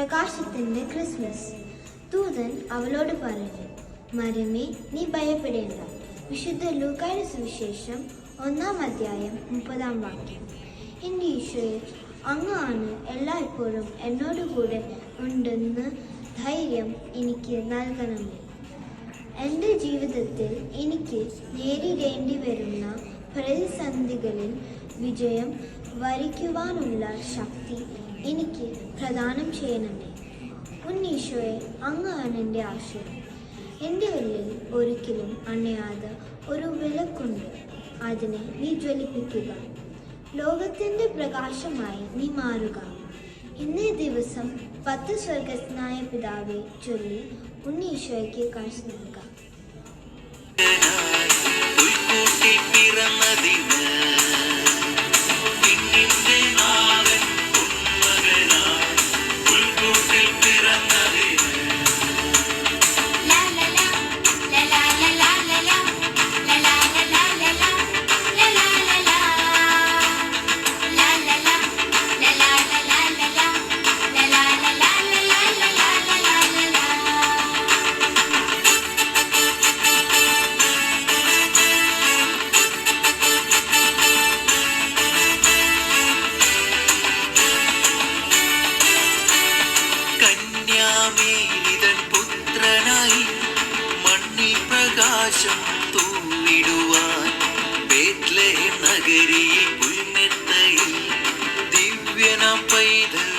പ്രകാശത്തിൻ്റെ ക്രിസ്മസ്. ദൂതൻ അവളോട് പറഞ്ഞു, മറിയമേ, നീ ഭയപ്പെടേണ്ട. വിശുദ്ധ ലൂക്കായുടെ സുവിശേഷം 1-ാം അധ്യായം 30-ാം വാക്യം. എൻ്റെ ഈശോയെ, അങ്ങ് ആണ് എല്ലായ്പ്പോഴും എന്നോടുകൂടെ ഉണ്ടെന്ന് ധൈര്യം എനിക്ക് നൽകണമേ. എൻ്റെ ജീവിതത്തിൽ എനിക്ക് നേരിടേണ്ടി വരുന്ന പ്രതിസന്ധികളിൽ വിജയം വരിക്കുവാനുള്ള ശക്തി എനിക്ക് പ്രദാനം ചെയ്യണമേ. ഉണ്ണീശോയെ, അങ്ങ് ആണ് എൻ്റെ ആശ്രയം. എൻ്റെ ഉള്ളിൽ ഒരിക്കലും അണയാത ഒരു വിളക്കുണ്ട്. അതിനെ നീ ജ്വലിപ്പിക്കുക. ലോകത്തിൻ്റെ പ്രകാശമായി നീ മാറുക. ഇന്നേ ദിവസം 10 സ്വർഗസ്നായ പിതാവെ ചൊല്ലി ഉണ്ണീശോയ്ക്ക് കാഴ്ച നൽകുക. പ്രകാശം തൂവിടുവാൻ ബേത്ലഹേം നഗരിയിൽ പുൽമെത്തയിൽ ദിവ്യനാം പൈതൽ